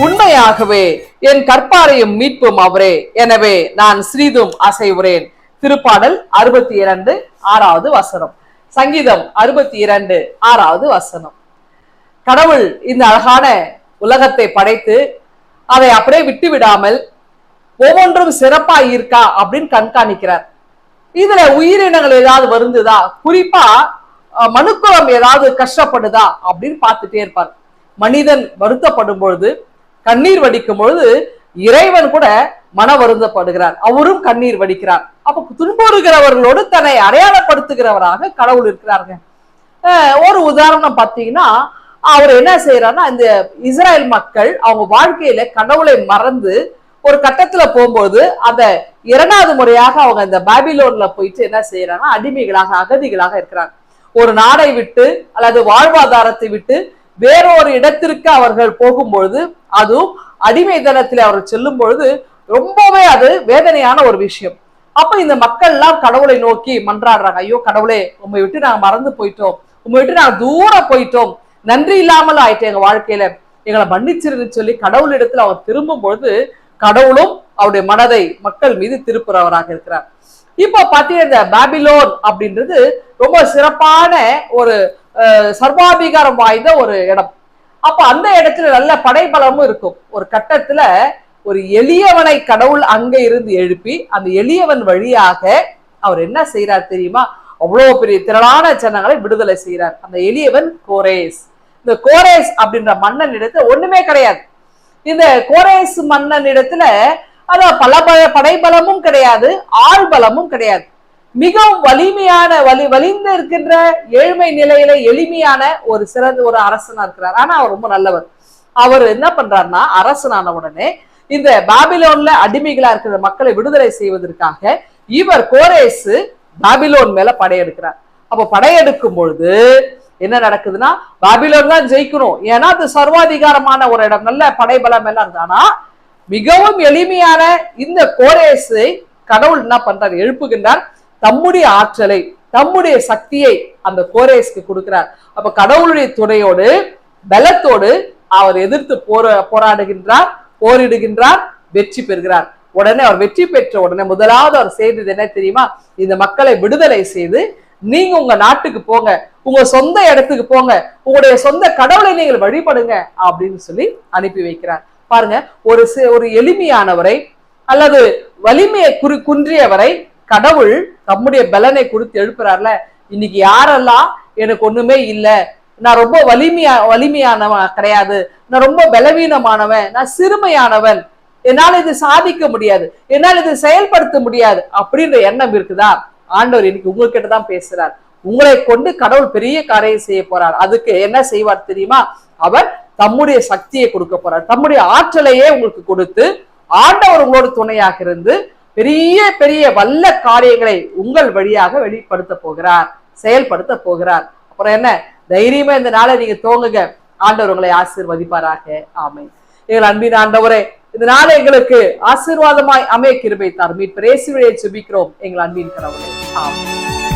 உண்மையாகவே என் கற்பாரையும் மீட்பும் அவரே, எனவே நான் சிறிதும் அசைவுறேன். திருப்பாடல் 62 6வது வசனம். சங்கீதம் 62 6வது வசனம். கடவுள் இந்த அழகான உலகத்தை படைத்து அதை அப்படியே விட்டு விடாமல் ஒவ்வொன்றும் சிறப்பா இருக்கா அப்படின்னு கண்காணிக்கிறார். இதுல உயிரினங்கள் ஏதாவது வருந்துதா, குறிப்பா மனுக்குலம் ஏதாவது கஷ்டப்படுதா அப்படின்னு பார்த்துட்டே இருப்பார். மனிதன் வருத்தப்படும் பொழுது, கண்ணீர் வடிக்கும் பொழுது இறைவன் கூட மன வருந்தப்படுகிறார், அவரும் கண்ணீர் வடிக்கிறார். அப்ப துன்புறுகிறவர்களோடு தன்னை அடையாளப்படுத்துகிறவராக கடவுள் இருக்கிறாருங்க. ஒரு உதாரணம் பார்த்தீங்கன்னா, அவர் என்ன செய்யறாருன்னா, இந்த இஸ்ரேல் மக்கள் அவங்க வாழ்க்கையில கடவுளை மறந்து ஒரு கட்டத்துல போகும்போது அந்த 2வது முறையாக அவங்க இந்த பாபிலோன்ல போயிட்டு என்ன செய்யறாங்கன்னா, அடிமைகளாக அகதிகளாக இருக்கிறாங்க. ஒரு நாடை விட்டு அல்லது வாழ்வாதாரத்தை விட்டு வேறொரு இடத்திற்கு அவர்கள் போகும்பொழுது, அதுவும் அடிமைத்தனத்தில் அவர்கள் செல்லும் பொழுது ரொம்பவே அது வேதனையான ஒரு விஷயம். அப்ப இந்த மக்கள் எல்லாம் கடவுளை நோக்கி மன்றாடுறாங்க, ஐயோ கடவுளே, உண்மை விட்டு நாங்க மறந்து போயிட்டோம், உண்மை விட்டு நாங்க தூரம் போயிட்டோம், நன்றி இல்லாமல் ஆயிட்டோம் எங்க வாழ்க்கையில, எங்களை மன்னிச்சிருன்னு சொல்லி கடவுள் இடத்துல அவர் திரும்பும் பொழுது கடவுளும் அவருடைய மனதை மக்கள் மீது திருப்புறவராக இருக்கிறார். இப்போ பாத்தீங்கன்னா இந்த பாபிலோன் அப்படின்றது ரொம்ப சிறப்பான ஒரு சர்வாதிகாரம் வாய்ந்த ஒரு இடம். அப்ப அந்த இடத்துல நல்ல படைபலமும் இருக்கும். ஒரு கட்டத்துல ஒரு எளியவனை கடவுள் அங்க இருந்து எழுப்பி அந்த எளியவன் வழியாக அவர் என்ன செய்யறார் தெரியுமா, அவ்வளவு பெரிய திரளான ஜனங்களை விடுதலை செய்யறார். அந்த எளியவன் கோரேஸ். இந்த கோரேஸ் அப்படின்ற மன்னன் இடத்துல ஒண்ணுமே கிடையாது. இந்த கோரேஸ் மன்னன் இடத்துல அதான் பல படைபலமும் கிடையாது, ஆள் பலமும் கிடையாது. மிகவும் வலிமையான வலிந்து இருக்கின்ற ஏழ்மை நிலையில எளிமையான ஒரு சிறந்த ஒரு அரசனா இருக்கிறார். ஆனா அவர் ரொம்ப நல்லவர். அவர் என்ன பண்றாருன்னா, அரசனான உடனே இந்த பாபிலோன்ல அடிமைகளா இருக்கிற மக்களை விடுதலை செய்வதற்காக இவர் கோரேசு பாபிலோன் மேல படையெடுக்கிறார். அப்ப படையெடுக்கும் பொழுது என்ன நடக்குதுன்னா, பாபிலோன் தான் ஜெயிக்கணும், ஏன்னா அது சர்வாதிகாரமான ஒரு இடம், நல்ல படைபலம் எல்லாம் இருக்கு. ஆனா மிகவும் எளிமையான இந்த கோரேசை கடவுள் என்ன பண்றார், எழுப்புகின்றார். தம்முடைய ஆற்றலை, தம்முடைய சக்தியை அந்த கோரேஸ்க்கு கொடுக்கிறார். அப்ப கடவுளுடைய துணையோடு பலத்தோடு அவர் எதிர்த்து போராடுகின்றார், போரிடுகின்றார், வெற்றி பெறுகிறார். உடனே அவர் வெற்றி பெற்ற உடனே முதலாவது அவர் செய்தது என்ன தெரியுமா, இந்த மக்களை விடுதலை செய்து நீங்க உங்க நாட்டுக்கு போங்க, உங்க சொந்த இடத்துக்கு போங்க, உங்களுடைய சொந்த கடவுளை நீங்கள் வழிபடுங்க அப்படின்னு சொல்லி அனுப்பி வைக்கிறார். பாருங்க, ஒரு எளிமையானவரை அல்லது வலிமையை குன்றியவரை கடவுள் தம்முடைய பலனை கொடுத்து எழுப்புறார்ல. இன்னைக்கு யாரெல்லாம் எனக்கு ஒண்ணுமே இல்லை, நான் ரொம்ப வலிமையானவன் கிடையாது, நான் ரொம்ப பலவீனமானவன், நான் சிறுமையானவன், என்னால் இது சாதிக்க முடியாது, என்னால் இது செயல்படுத்த முடியாது அப்படின்ற எண்ணம் இருக்குதா, ஆண்டவர் இன்னைக்கு உங்ககிட்ட தான் பேசுறார். உங்களை கொண்டு கடவுள் பெரிய காரியம் செய்ய போறார். அதுக்கு என்ன செய்வார் தெரியுமா, அவர் தம்முடைய சக்தியை கொடுக்க போறார். தம்முடைய ஆற்றலையே உங்களுக்கு கொடுத்து ஆண்டவர் உங்களோட துணையாக இருந்து பெரிய பெரிய வல்ல காரியங்களை உங்கள் வழியாக வெளிப்படுத்த போகிறார், செயல்படுத்த போகிறார். அப்புறம் என்ன, தைரியமா இந்த நாளை நீங்க தோங்குங்க, ஆண்டவர் உங்களை ஆசீர்வதிப்பாராக. ஆமென். எங்கள் அன்பின் ஆண்டவரே, இந்த நாளை எங்களுக்கு ஆசீர்வாதமாய் அமைய கிருபை தாரும். மீட்பர் இயேசுவிலே ஜெபிக்கிறோம் எங்கள் அன்பின் கடவுளே. ஆமென்.